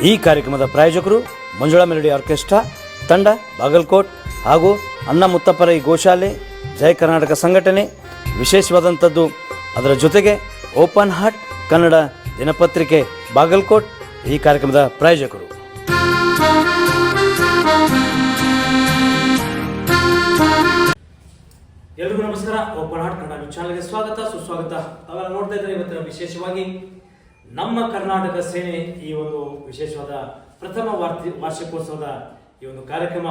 ಈ ಕಾರ್ಯಕ್ರಮದ ಪ್ರಾಯೋಜಕರು ಮಂಜುಳಾ ಮೆಲೋಡಿ ಆರ್ಕೆಸ್ಟ್ರಾ ತಂಡ ಬಾಗಲಕೋಟ್ ಹಾಗೂ ಅನ್ನ ಮುತ್ತಪ್ಪರೈ ಗೋಶಾಲೆ ಜಯ ಕರ್ನಾಟಕ ಸಂಘಟನೆ. ವಿಶೇಷವಾದಂಥದ್ದು ಅದರ ಜೊತೆಗೆ ಓಪನ್ ಹಾರ್ಟ್ ಕನ್ನಡ ದಿನಪತ್ರಿಕೆ ಬಾಗಲಕೋಟ್ ಈ ಕಾರ್ಯಕ್ರಮದ ಪ್ರಾಯೋಜಕರು. ಎಲ್ರಿಗೂ ನಮಸ್ಕಾರ. ಓಪನ್ ಹಾರ್ಟ್ ಕನ್ನಡ ಚಾನಲ್ಗೆ ಸ್ವಾಗತ ಸುಸ್ವಾಗತ. ತಾವೆಲ್ಲ ನೋಡ್ತಾ ಇದ್ದಾರೆ ಇವತ್ತಿನ ವಿಶೇಷವಾಗಿ ನಮ್ಮ ಕರ್ನಾಟಕ ಸೇನೆ ಈ ಒಂದು ವಿಶೇಷವಾದ ಪ್ರಥಮ ವಾರ್ಷಿಕೋತ್ಸವದ ಈ ಒಂದು ಕಾರ್ಯಕ್ರಮ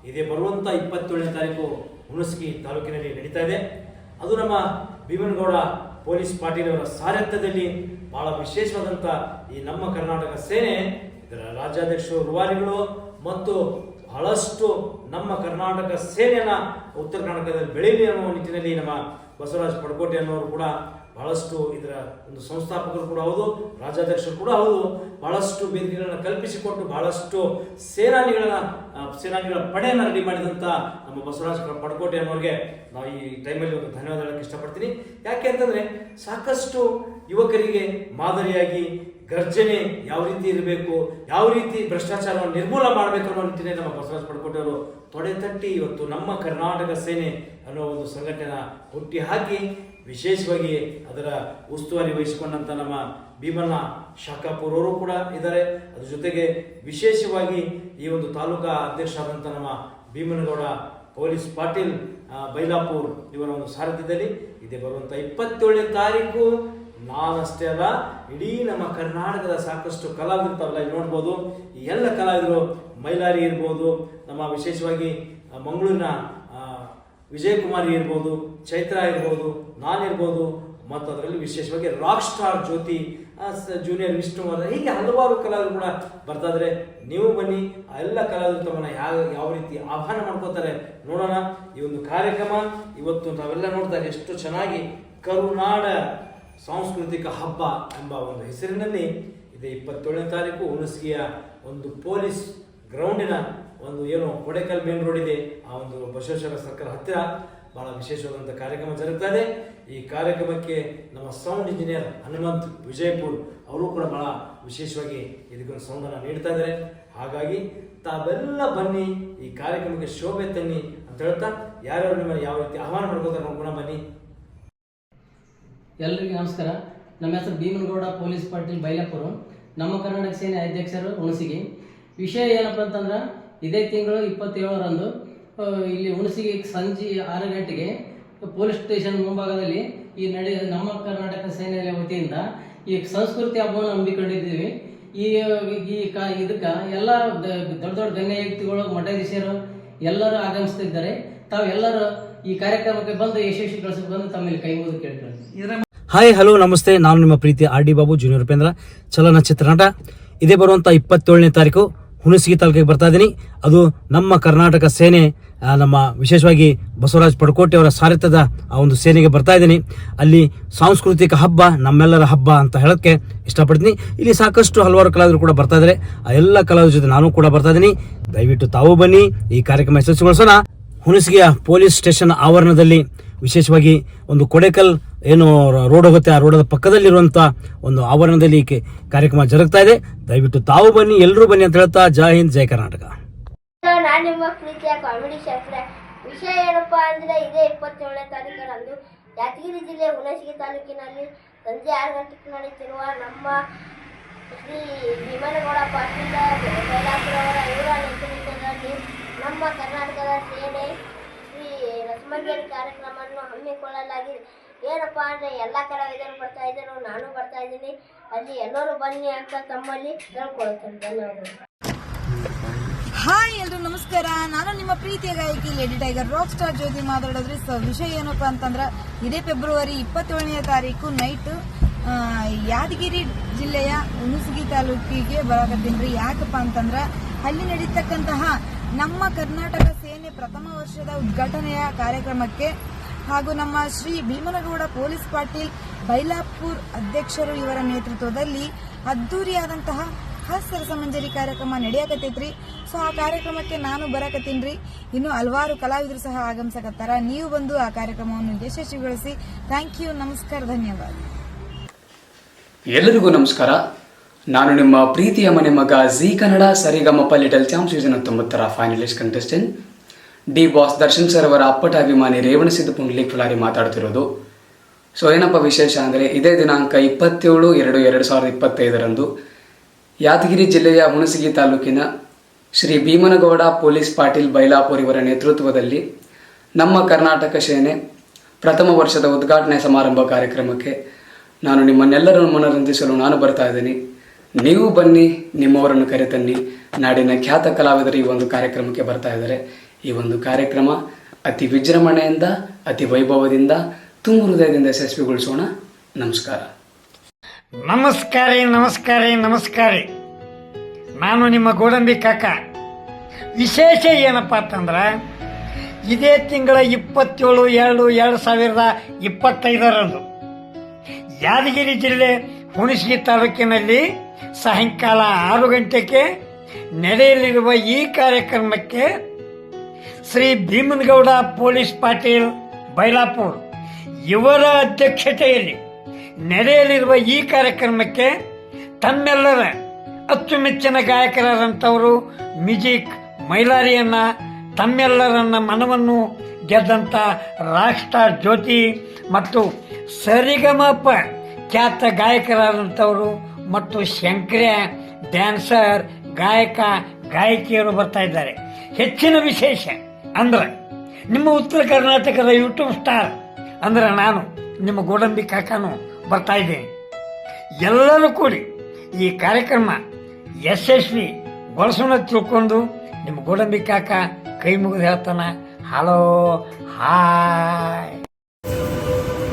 ಇದೇ ಬರುವಂಥ 27ನೇ ತಾರೀಕು ಹುಣಸಗಿ ತಾಲೂಕಿನಲ್ಲಿ ನಡೀತಾ ಇದೆ. ಅದು ನಮ್ಮ ಭೀಮನಗೌಡ ಪೊಲೀಸ್ ಪಾಟೀಲ್ ಅವರ ಸಾರಥ್ಯದಲ್ಲಿ ಬಹಳ ವಿಶೇಷವಾದಂಥ ಈ ನಮ್ಮ ಕರ್ನಾಟಕ ಸೇನೆ ಇದರ ರಾಜ್ಯಾಧ್ಯಕ್ಷರು ರೂವಾರಿಗಳು ಮತ್ತು ಬಹಳಷ್ಟು ನಮ್ಮ ಕರ್ನಾಟಕ ಸೇನೆಯನ್ನ ಉತ್ತರ ಕರ್ನಾಟಕದಲ್ಲಿ ಬೆಳೆಯಲಿ ಅನ್ನುವ ನಿಟ್ಟಿನಲ್ಲಿ ನಮ್ಮ ಬಸವರಾಜ್ ಪಡಕೋಟೆ ಅನ್ನೋರು ಕೂಡ ಬಹಳಷ್ಟು ಇದರ ಒಂದು ಸಂಸ್ಥಾಪಕರು ಕೂಡ ಹೌದು, ರಾಜ್ಯಾಧ್ಯಕ್ಷರು ಕೂಡ ಹೌದು. ಬಹಳಷ್ಟು ವೇದಿಕೆಗಳನ್ನು ಕಲ್ಪಿಸಿಕೊಟ್ಟು ಬಹಳಷ್ಟು ಸೇನಾನಿಗಳ ಪಡೆಯನ್ನು ರೆಡಿ ಮಾಡಿದಂಥ ನಮ್ಮ ಬಸವರಾಜ್ ಪಡಕೋಟೆ ಅನ್ನೋರಿಗೆ ನಾವು ಈ ಟೈಮಲ್ಲಿ ಒಂದು ಧನ್ಯವಾದ ಹೇಳಕ್ಕೆ ಇಷ್ಟಪಡ್ತೀನಿ. ಯಾಕೆ ಅಂತಂದ್ರೆ ಸಾಕಷ್ಟು ಯುವಕರಿಗೆ ಮಾದರಿಯಾಗಿ ಗರ್ಜನೆ ಯಾವ ರೀತಿ ಇರಬೇಕು, ಯಾವ ರೀತಿ ಭ್ರಷ್ಟಾಚಾರವನ್ನು ನಿರ್ಮೂಲ ಮಾಡಬೇಕು ಅನ್ನೋ ನಿಟ್ಟಿನಲ್ಲಿ ನಮ್ಮ ಬಸವರಾಜ್ ಪಡಕೋಟೆ ಅವರು ತೊಡೆ ತಟ್ಟಿ ಇವತ್ತು ನಮ್ಮ ಕರ್ನಾಟಕ ಸೇನೆ ಅನ್ನೋ ಒಂದು ಸಂಘಟನೆಯ ಹುಟ್ಟಿ ಹಾಕಿ ವಿಶೇಷವಾಗಿ ಅದರ ಉಸ್ತುವಾರಿ ವಹಿಸಿಕೊಂಡಂತ ನಮ್ಮ ಭೀಮಣ್ಣ ಶಾಖಾಪುರ್ ಅವರು ಕೂಡ ಇದ್ದಾರೆ. ಅದ್ರ ಜೊತೆಗೆ ವಿಶೇಷವಾಗಿ ಈ ಒಂದು ತಾಲೂಕಾ ಅಧ್ಯಕ್ಷ ಆದಂಥ ನಮ್ಮ ಭೀಮನಗೌಡ ಪೊಲೀಸ್ ಪಾಟೀಲ್ ಬೈಲಾಪುರ್ ಇವರ ಒಂದು ಸಾರಥ್ಯದಲ್ಲಿ ಇದೇ ಬರುವಂಥ 27ನೇ ತಾರೀಕು ನಾನಷ್ಟೇ ಅಲ್ಲ, ಇಡೀ ನಮ್ಮ ಕರ್ನಾಟಕದ ಸಾಕಷ್ಟು ಕಲಾವಿದರು ತಾವೆಲ್ಲ ನೋಡ್ಬೋದು. ಈ ಎಲ್ಲ ಕಲಾವಿದರು ಮೈಲಾರಿ ಇರ್ಬೋದು, ನಮ್ಮ ವಿಶೇಷವಾಗಿ ಮಂಗಳೂರಿನ ವಿಜಯಕುಮಾರಿ ಇರ್ಬೋದು, ಚೈತ್ರ ಇರ್ಬೋದು, ನಾನಿರ್ಬೋದು, ಮತ್ತು ಅದರಲ್ಲಿ ವಿಶೇಷವಾಗಿ ರಾಕ್ ಸ್ಟಾರ್ ಜ್ಯೋತಿ, ಜೂನಿಯರ್ ವಿಷ್ಣುವರ್ಧನ್, ಹೀಗೆ ಹಲವಾರು ಕಲಾವಿದರು ಕೂಡ ಬರ್ತಾ ಇದ್ದಾರೆ. ನೀವು ಬನ್ನಿ, ಆ ಎಲ್ಲ ಕಲಾವಿದರು ತಮ್ಮನ್ನ ಯಾವ ರೀತಿ ಆಹ್ವಾನ ಮಾಡ್ಕೋತಾರೆ ನೋಡೋಣ. ಈ ಒಂದು ಕಾರ್ಯಕ್ರಮ ಇವತ್ತು ನಾವೆಲ್ಲ ನೋಡ್ತಾ ಎಷ್ಟು ಚೆನ್ನಾಗಿ ಕರುನಾಡ ಸಾಂಸ್ಕೃತಿಕ ಹಬ್ಬ ಎಂಬ ಒಂದು ಹೆಸರಿನಲ್ಲಿ ಇದೆ 27ನೇ ತಾರೀಕು ಹುಣಸಗಿಯ ಒಂದು ಪೊಲೀಸ್ ಗ್ರೌಂಡಿನ ಒಂದು ಏನು ಕೊಡೆಕಲ್ ಮೇನ್ ರೋಡ್ ಇದೆ, ಆ ಒಂದು ಬಸವೇಶ್ವರ ಸರ್ಕಲ್ ಹತ್ತಿರ ಬಹಳ ವಿಶೇಷವಾದಂಥ ಕಾರ್ಯಕ್ರಮ ಜರುಗ್ತಾ ಇದೆ. ಈ ಕಾರ್ಯಕ್ರಮಕ್ಕೆ ನಮ್ಮ ಸೌಂಡ್ ಇಂಜಿನಿಯರ್ ಹನುಮಂತ್ ವಿಜಯಪುರ್ ಅವರು ಕೂಡ ಬಹಳ ವಿಶೇಷವಾಗಿ ಇದಕ್ಕೊಂದು ಸೌಂಡನ್ನು ನೀಡ್ತಾ ಇದ್ದಾರೆ. ಹಾಗಾಗಿ ತಾವೆಲ್ಲ ಬನ್ನಿ, ಈ ಕಾರ್ಯಕ್ರಮಕ್ಕೆ ಶೋಭೆ ತನ್ನಿ ಅಂತ ಹೇಳ್ತಾ ಯಾರ್ಯಾರು ನಿಮ್ಮನ್ನು ಯಾವ ರೀತಿ ಆಹ್ವಾನ ಮಾಡ್ಕೋತಾರೆ ನೋಡ್ಕೊಳ ಬನ್ನಿ. ಎಲ್ಲರಿಗೂ ನಮಸ್ಕಾರ. ನಮ್ಮ ಹೆಸರು ಭೀಮನಗೌಡ ಪೊಲೀಸ್ ಪಾಟೀಲ್ ಬೈಲಾಪುರ, ನಮ್ಮ ಕರ್ನಾಟಕ ಸೇನೆ ಅಧ್ಯಕ್ಷರು ಹುಣಸಗಿ. ವಿಷಯ ಏನಪ್ಪ ಅಂತಂದ್ರೆ ಇದೇ ತಿಂಗಳು 27ರಂದು ಇಲ್ಲಿ ಹುಣಸಗಿ ಸಂಜೆ 6 ಗಂಟೆಗೆ ಪೊಲೀಸ್ ಸ್ಟೇಷನ್ ಮುಂಭಾಗದಲ್ಲಿ ಈ ನಮ್ಮ ಕರ್ನಾಟಕ ಸೇನೆ ವತಿಯಿಂದ ಈ ಸಂಸ್ಕೃತಿ ಹಬ್ಬವನ್ನು ಹಮ್ಮಿಕೊಂಡಿದ್ದೀವಿ. ಇದಕ್ಕೆ ಎಲ್ಲ ದೊಡ್ಡ ದೊಡ್ಡ ಗಣ್ಯ ವ್ಯಕ್ತಿಗಳು, ಮಠಾಧೀಶರು ಎಲ್ಲರೂ ಆಗಮಿಸ್ತಿದ್ದಾರೆ. ತಾವೆಲ್ಲರೂ ಈ ಕಾರ್ಯಕ್ರಮಕ್ಕೆ ಬಂದು ಯಶಸ್ವಿಗೊಳಿಸಬೇಕು ಬಂದು ತಮ್ಮಲ್ಲಿ ಕೈ ಮುಗಿದು ಕೇಳ್ತಾರೆ. ಹಾಯ್ ಹಲೋ ನಮಸ್ತೆ, ನಾನು ನಿಮ್ಮ ಪ್ರೀತಿ R D Babu junior Upendra, ಚಲನಚಿತ್ರ ನಟ. ಇದೇ ಬರುವಂಥ 27ನೇ ತಾರೀಕು ಹುಣಸಗಿ ತಾಲೂಕಿಗೆ ಬರ್ತಾ ಇದ್ದೀನಿ. ಅದು ನಮ್ಮ ಕರ್ನಾಟಕ ಸೇನೆ, ನಮ್ಮ ವಿಶೇಷವಾಗಿ ಬಸವರಾಜ್ ಪಡಕೋಟೆ ಅವರ ಸಾರಥ್ಯದ ಆ ಒಂದು ಸೇನೆಗೆ ಬರ್ತಾ ಇದ್ದೀನಿ. ಅಲ್ಲಿ ಸಾಂಸ್ಕೃತಿಕ ಹಬ್ಬ, ನಮ್ಮೆಲ್ಲರ ಹಬ್ಬ ಅಂತ ಹೇಳೋಕ್ಕೆ ಇಷ್ಟಪಡ್ತೀನಿ. ಇಲ್ಲಿ ಸಾಕಷ್ಟು ಹಲವಾರು ಕಲಾವಿದರು ಕೂಡ ಬರ್ತಾ ಇದ್ದಾರೆ. ಆ ಎಲ್ಲ ಕಲಾವಿದರ ಜೊತೆ ನಾನು ಕೂಡ ಬರ್ತಾ ಇದ್ದೀನಿ. ದಯವಿಟ್ಟು ತಾವು ಬನ್ನಿ, ಈ ಕಾರ್ಯಕ್ರಮ ಯಶಸ್ವಿಗೊಳಿಸೋಣ. ಹುಣಸಗಿಯ ಪೊಲೀಸ್ ಸ್ಟೇಷನ್ ಆವರಣದಲ್ಲಿ ವಿಶೇಷವಾಗಿ ಒಂದು ಕೊಡೆಕಲ್ ಏನು ರೋಡ್ ಹೋಗುತ್ತೆ, ಆ ರೋಡದ ಪಕ್ಕದಲ್ಲಿರುವಂಥ ಒಂದು ಆವರಣದಲ್ಲಿ ಕಾರ್ಯಕ್ರಮ ಜರುಗ್ತಾ ಇದೆ. ದಯವಿಟ್ಟು ತಾವು ಬನ್ನಿ, ಎಲ್ಲರೂ ಬನ್ನಿ ಅಂತ ಹೇಳ್ತಾ ಜೈ ಹಿಂದ್, ಜೈ ಕರ್ನಾಟಕ. ನಾನು ನಿಮ್ಮ ಪ್ರೀತಿಯ ಕಾಮಿಡಿ ಶಾಸ್ತ್ರ. ವಿಷಯ ಏನಪ್ಪಾ ಅಂದ್ರೆ ಇದೇ 27ನೇ ತಾರೀಕರಂದು ಯಾದಗಿರಿ ಜಿಲ್ಲೆ ಹುಣಸಗಿ ತಾಲೂಕಿನಲ್ಲಿ ಸಂಜೆ 6 ಗಂಟೆಗೆ ನಡೆಯುತ್ತಿರುವ ನಮ್ಮ ಶ್ರೀ ಭೀಮನಗೌಡ ಪಾಟೀಲ್ ಬೈಲಾಪುರ ಅವರ ಇವರ ನೇತೃತ್ವದಲ್ಲಿ ನಮ್ಮ ಕರ್ನಾಟಕದ ಸೇನೆ ಶ್ರೀ ರಸಮಂಜರಿ ಕಾರ್ಯಕ್ರಮವನ್ನು ಹಮ್ಮಿಕೊಳ್ಳಲಾಗಿದೆ. ಏನಪ್ಪಾ ಅಂದ್ರೆ ಎಲ್ಲ ಕಲಾವಿದರು ಬರ್ತಾ ಇದ್ದರು, ನಾನು ಬರ್ತಾ ಇದ್ದೀನಿ. ಅಲ್ಲಿ ಎಲ್ಲರೂ ಬನ್ನಿ ಅಂತ ತಮ್ಮಲ್ಲಿ ಕೇಳ್ಕೊಳ್ತೇನೆ. ಧನ್ಯವಾದಗಳು. ಹಾಯ್ ಎಲ್ರು ನಮಸ್ಕಾರ. ನಾನು ನಿಮ್ಮ ಪ್ರೀತಿಯ ಗಾಯಕಿ ಲೇಡಿ ಟೈಗರ್ ರಾಕ್ ಸ್ಟಾರ್ ಜ್ಯೋತಿ ಮಾತಾಡೋದ್ರಿ. ವಿಷಯ ಏನಪ್ಪಾ ಅಂತಂದ್ರೆ ಇದೇ ಫೆಬ್ರವರಿ 27ನೇ ತಾರೀಕು ನೈಟ್ ಯಾದಗಿರಿ ಜಿಲ್ಲೆಯ ಹುಣಸಗಿ ತಾಲೂಕಿಗೆ ಬರಕತ್ತೀನಿ. ಯಾಕಪ್ಪ ಅಂತಂದ್ರೆ ಅಲ್ಲಿ ನಡೀತಕ್ಕಂತಹ ನಮ್ಮ ಕರ್ನಾಟಕ ಸೇನೆ ಪ್ರಥಮ ವರ್ಷದ ಉದ್ಘಾಟನೆಯ ಕಾರ್ಯಕ್ರಮಕ್ಕೆ ಹಾಗೂ ನಮ್ಮ ಶ್ರೀ ಭೀಮನಗೌಡ ಪೊಲೀಸ್ ಪಾಟೀಲ್ ಬೈಲಾಪುರ್ ಅಧ್ಯಕ್ಷರು ಇವರ ನೇತೃತ್ವದಲ್ಲಿ ಅದ್ದೂರಿಯಾದಂತಹ ಹಾಸ್ಯ ರಸಮಂಜರಿ ಕಾರ್ಯಕ್ರಮ ನಡೆಯಕತ್ತೈತ್ರಿ. ಸೊ ಆ ಕಾರ್ಯಕ್ರಮಕ್ಕೆ ನಾನು ಬರಕತ್ತೀನ್ರಿ. ಇನ್ನು ಹಲವಾರು ಕಲಾವಿದರು ಸಹ ಆಗಮಿಸಕತ್ತಾರ. ನೀವು ಬಂದು ಆ ಕಾರ್ಯಕ್ರಮವನ್ನು ಯಶಸ್ವಿಗೊಳಿಸಿ. ಥ್ಯಾಂಕ್ ಯು, ನಮಸ್ಕಾರ, ಧನ್ಯವಾದ. ಎಲ್ಲರಿಗೂ ನಮಸ್ಕಾರ. ನಾನು ನಿಮ್ಮ ಪ್ರೀತಿಯ ಮನೆ ಮಗ Zee Kannada Sarigamapa little champ season 19ರ finalist contestant D boss Darshan sir ಅವರ ಅಪ್ಪಟ ಅಭಿಮಾನಿ ರೇವಣಸಿದ್ದು ಪುಂಡ್ಲಿಕ್ ಫುಲಾರಿ ಮಾತಾಡ್ತಿರೋದು. ಸೊ ಏನಪ್ಪ ವಿಶೇಷ ಅಂದರೆ ಇದೇ ದಿನಾಂಕ 27/2/2025 ಯಾದಗಿರಿ ಜಿಲ್ಲೆಯ ಹುಣಸಗಿ ತಾಲೂಕಿನ ಶ್ರೀ ಭೀಮನಗೌಡ ಪೊಲೀಸ್ ಪಾಟೀಲ್ ಬೈಲಾಪುರ್ ಇವರ ನೇತೃತ್ವದಲ್ಲಿ ನಮ್ಮ ಕರ್ನಾಟಕ ಸೇನೆ ಪ್ರಥಮ ವರ್ಷದ ಉದ್ಘಾಟನೆ ಸಮಾರಂಭ ಕಾರ್ಯಕ್ರಮಕ್ಕೆ ನಾನು ನಿಮ್ಮನ್ನೆಲ್ಲರನ್ನು ಮನರಂಜಿಸಲು ನಾನು ಬರ್ತಾ ಇದ್ದೀನಿ. ನೀವು ಬನ್ನಿ, ನಿಮ್ಮವರನ್ನು ಕರೆತನ್ನಿ. ನಾಡಿನ ಖ್ಯಾತ ಕಲಾವಿದರು ಈ ಒಂದು ಕಾರ್ಯಕ್ರಮಕ್ಕೆ ಬರ್ತಾ ಇದ್ದಾರೆ. ಈ ಒಂದು ಕಾರ್ಯಕ್ರಮ ಅತಿ ವಿಜೃಂಭಣೆಯಿಂದ ಅತಿ ವೈಭವದಿಂದ ತುಂಬ ಹೃದಯದಿಂದ ಯಶಸ್ವಿಗೊಳಿಸೋಣ. ನಮಸ್ಕಾರ. ನಮಸ್ಕಾರಿ. ನಾನು ನಿಮ್ಮ ಗೋಡಂಬಿ ಕಾಕ. ವಿಶೇಷ ಏನಪ್ಪ ಅಂತಂದ್ರೆ ಇದೇ ತಿಂಗಳ 27/2/2025 ಯಾದಗಿರಿ ಜಿಲ್ಲೆ ಹುಣಸಗಿ ತಾಲೂಕಿನಲ್ಲಿ ಸಾಯಂಕಾಲ 6 ಗಂಟೆಗೆ ನಡೆಯಲಿರುವ ಈ ಕಾರ್ಯಕ್ರಮಕ್ಕೆ ಶ್ರೀ ಭೀಮನಗೌಡ ಪೊಲೀಸ್ ಪಾಟೀಲ್ ಬೈಲಾಪುರ್ ಇವರ ಅಧ್ಯಕ್ಷತೆಯಲ್ಲಿ ನಡೆಯಲಿರುವ ಈ ಕಾರ್ಯಕ್ರಮಕ್ಕೆ ತಮ್ಮೆಲ್ಲರ ಅಚ್ಚುಮೆಚ್ಚಿನ ಗಾಯಕರಾದಂಥವರು ಮ್ಯೂಸಿಕ್ ಮೈಲಾರಿಯನ್ನ ತಮ್ಮೆಲ್ಲರನ್ನ ಮನವನ್ನು ಗೆದ್ದಂಥ ರಾಕ್ ಸ್ಟಾರ್ ಜ್ಯೋತಿ ಮತ್ತು ಸರಿಗಮಪ ಖ್ಯಾತ ಗಾಯಕರಾದಂಥವರು ಮತ್ತು ಶಂಕರ್ಯ ಡ್ಯಾನ್ಸರ್ ಗಾಯಕಿಯರು ಬರ್ತಾ ಇದ್ದಾರೆ. ಹೆಚ್ಚಿನ ವಿಶೇಷ ಅಂದ್ರೆ ನಿಮ್ಮ ಉತ್ತರ ಕರ್ನಾಟಕದ ಯೂಟ್ಯೂಬ್ ಸ್ಟಾರ್ ಅಂದ್ರೆ ನಾನು ನಿಮ್ಮ ಗೋಡಂಬಿ ಕಾಕನು ಬರ್ತಾ ಇದ್ದೇನೆ. ಎಲ್ಲರೂ ಕೂಡಿ ಈ ಕಾರ್ಯಕ್ರಮ ಯಶಸ್ವಿಗೊಳಿಸೋಣ ತಿಳ್ಕೊಂಡು ನಿಮ್ಮ ಗೋಡಂಬಿ ಕಾಕ ಕೈ ಮುಗಿದು ಹೇಳ್ತಾನ. Hello, hi.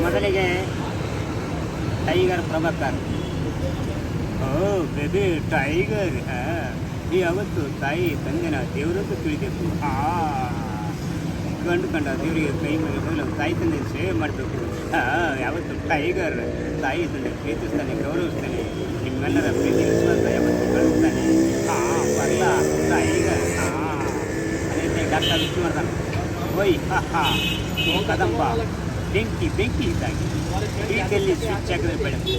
ಮೊದಲಿಗೆ tiger Prabhakar. Oh baby tiger, ಈ ಅವತ್ತು ತಾಯಿ ತಂದೆನ ದೇವರಂತೂ ತಿಳಿಬೇಕು. ಕಂಡ ದೇವರಿಗೆ ಕೈ ಮುಗಿದು ತಾಯಿ ತಂದೆ ಸೇವೆ ಮಾಡಬೇಕು. ಯಾವತ್ತು ಟೈಗರ್ ತಾಯಿ ತಂದೆ ಪ್ರೀತಿಸ್ತಾನೆ, ಗೌರವಿಸ್ತಾನೆ, ನಿಮ್ಮೆಲ್ಲರ ಪ್ರೀತಿ ವಿಶ್ವಾಸ ಯಾವತ್ತು ಕಳಿಸ್ತಾನೆ. ಬರಲ್ಲ ಟೈಗರ್. ಅದೇ ಡಾಕ್ಟರ್ ವಿಷ್ಣುವರ್ಧನ್. ಓಯ್ ಕದಂಬ ಬೆಂಕಿ ಇದ್ದಾಗಿ ಪ್ರೀತಿಯಲ್ಲಿ ಸ್ವಿಚ್ ಹಾಕಿದ್ರೆ ಬೆಳಕು,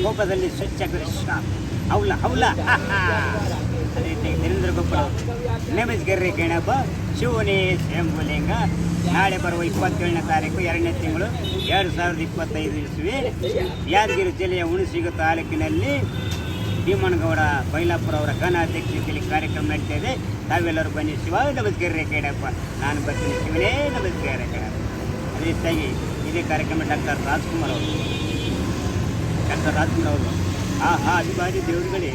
ಕೋಪದಲ್ಲಿ ಸ್ವಿಚ್ ಹಾಕಿದ್ರೆ ಶಾಪ್. ಹೌಲ ಅದೇ ಧೀರೇಂದ್ರ ಗೋಪಾಲ್. ನಮಸ್ಕರ್ರಿ ಗಣಪ ಶಿವನೇ ಶಂಭುಲಿಂಗ. ನಾಳೆ ಬರುವ 27ನೇ ತಾರೀಕು 2ನೇ ತಿಂಗಳು 2025 ಯಾದಗಿರಿ ಜಿಲ್ಲೆಯ ಹುಣಸಗಿ ತಾಲೂಕಿನಲ್ಲಿ ಭೀಮನಗೌಡ ಬೈಲಾಪುರ ಅವರ ಘನ ಅಧ್ಯಕ್ಷತೆಯಲ್ಲಿ ಕಾರ್ಯಕ್ರಮ ನಡೀತಾ ಇದೆ. ತಾವೆಲ್ಲರೂ ಬನ್ನಿ. ಶಿವ ನಮಸ್ಕರ್ರಿ ಗಣಪ. ನಾನು ಬರ್ತೀನಿ. ಶಿವನೇ ನಮಸ್ಕಾರ ಗಣಪ. ಅದೇ ರೀತಿಯಾಗಿ ಇದೇ ಕಾರ್ಯಕ್ರಮ ಡಾಕ್ಟರ್ ರಾಜ್ಕುಮಾರ್ ಅವರು ಅಭಿಮಾನಿ ದೇವರುಗಳೇ,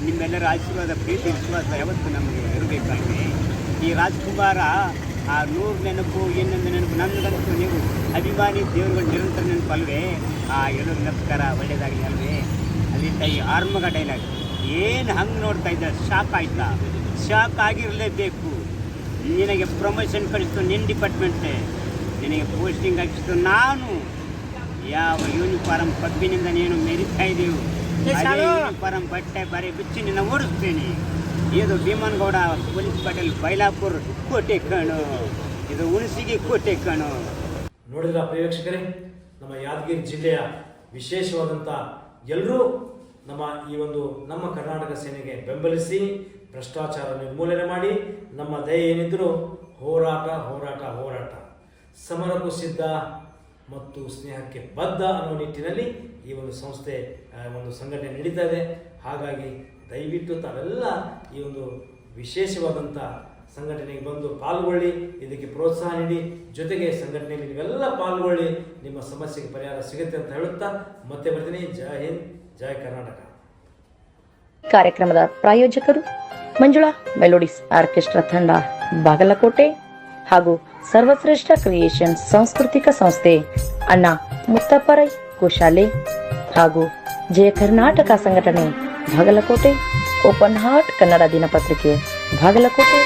ನಿಮ್ಮೆಲ್ಲರ ಆಶೀರ್ವಾದ ಪ್ರೀತಿ ವಿಶ್ವಾಸ ಯಾವತ್ತು ನಮಗೆ ಇರಬೇಕಾಗಿದೆ. ಈ ರಾಜ್ಕುಮಾರ ಆ 100 ನೆನಪು ಇನ್ನೊಂದು ನೆನಪು ನಮಗಂತೂ ನೀವು ಅಭಿಮಾನಿ ದೇವರುಗಳು ನಿರಂತರ ನೆನಪು ಅಲ್ವೇ? ಎಲ್ಲರೂ ನಮಸ್ಕಾರ, ಒಳ್ಳೆಯದಾಗಲಿ ಅಲ್ವೇ? ಅದೇ ಈ ಆರ್ಮಗ ಡೈಲಾಗ್ ಏನು ಹಂಗೆ ನೋಡ್ತಾ ಇದ್ದ? ಶಾಕ್ ಆಯ್ತಾ? ಶಾಕ್ ಆಗಿರಲೇಬೇಕು. ನಿನಗೆ ಪ್ರಮೋಷನ್ ಕಳಿಸ್ತು ನಿನ್ನ ಡಿಪಾರ್ಟ್ಮೆಂಟೇ, ನಿನಗೆ ಪೋಸ್ಟಿಂಗ್ ಹಾಕಿಸ್ತು ನಾನು. ಯಾವ ಯೂನಿಫಾರ್ಮ್ ಪಬ್ಬಿನಿಂದ ನೀನು ಮೆರಿತಾ ಇದ್ದೀವಿ, ಯೂನಿಫಾರ್ಮ್ ಬಟ್ಟೆ ಬರೀ ಬಿಚ್ಚಿ ನಿನ್ನ ಓಡಿಸ್ತೀನಿ. ಇದು ಭೀಮನಗೌಡ ಪೊಲೀಸ್ ಪಾಟೀಲ್ ಬೈಲಾಪುರ್ ಕೋಟೆ ಕಣು, ಇದು ಹುಣಸಗಿ ಕೋಟೆ ಕಣು. ನೋಡಿದ್ರ ಪ್ರೇಕ್ಷಕರೇ, ನಮ್ಮ ಯಾದಗಿರಿ ಜಿಲ್ಲೆಯ ವಿಶೇಷವಾದಂಥ ಎಲ್ಲರೂ ನಮ್ಮ ಕರ್ನಾಟಕ ಸೇನೆಗೆ ಬೆಂಬಲಿಸಿ ಭ್ರಷ್ಟಾಚಾರ ನಿರ್ಮೂಲನೆ ಮಾಡಿ ನಮ್ಮ ದಯೆ ಏನಿದ್ರೂ ಹೋರಾಟ ಸಮರಕ್ಕೂ ಸಿದ್ಧ ಮತ್ತು ಸ್ನೇಹಕ್ಕೆ ಬದ್ಧ ಅನ್ನೋ ನಿಟ್ಟಿನಲ್ಲಿ ಈ ಒಂದು ಸಂಸ್ಥೆ ಒಂದು ಸಂಘಟನೆ ನಡೀತಾ ಇದೆ. ಹಾಗಾಗಿ ದಯವಿಟ್ಟು ತಾವೆಲ್ಲ ಈ ಒಂದು ವಿಶೇಷವಾದಂಥ ಸಂಘಟನೆಗೆ ಬಂದು ಪಾಲ್ಗೊಳ್ಳಿ, ಇದಕ್ಕೆ ಪ್ರೋತ್ಸಾಹ ನೀಡಿ, ಜೊತೆಗೆ ಸಂಘಟನೆಯಲ್ಲಿ ನೀವೆಲ್ಲ ಪಾಲ್ಗೊಳ್ಳಿ, ನಿಮ್ಮ ಸಮಸ್ಯೆಗೆ ಪರಿಹಾರ ಸಿಗುತ್ತೆ ಅಂತ ಹೇಳುತ್ತಾ ಮತ್ತೆ ಬರ್ತೀನಿ. ಜೈ ಹಿಂದ್, ಜೈ ಕರ್ನಾಟಕ. ಕಾರ್ಯಕ್ರಮದ ಪ್ರಾಯೋಜಕರು ಮಂಜುಳಾ ಮೆಲೋಡಿಸ್ ಆರ್ಕೆಸ್ಟ್ರಾ ತಂಡ ಬಾಗಲಕೋಟೆ ಹಾಗೂ ಸರ್ವಶ್ರೇಷ್ಠ ಕ್ರಿಯೇಷನ್ ಸಾಂಸ್ಕೃತಿಕ ಸಂಸ್ಥೆ ಅಣ್ಣ ಮುತ್ತಪ್ಪರೈ ಗೋಶಾಲೆ ಹಾಗೂ ಜಯ ಕರ್ನಾಟಕ ಸಂಘಟನೆ ಬಾಗಲಕೋಟೆ, ಓಪನ್ ಹಾರ್ಟ್ ಕನ್ನಡ ದಿನಪತ್ರಿಕೆ ಬಾಗಲಕೋಟೆ.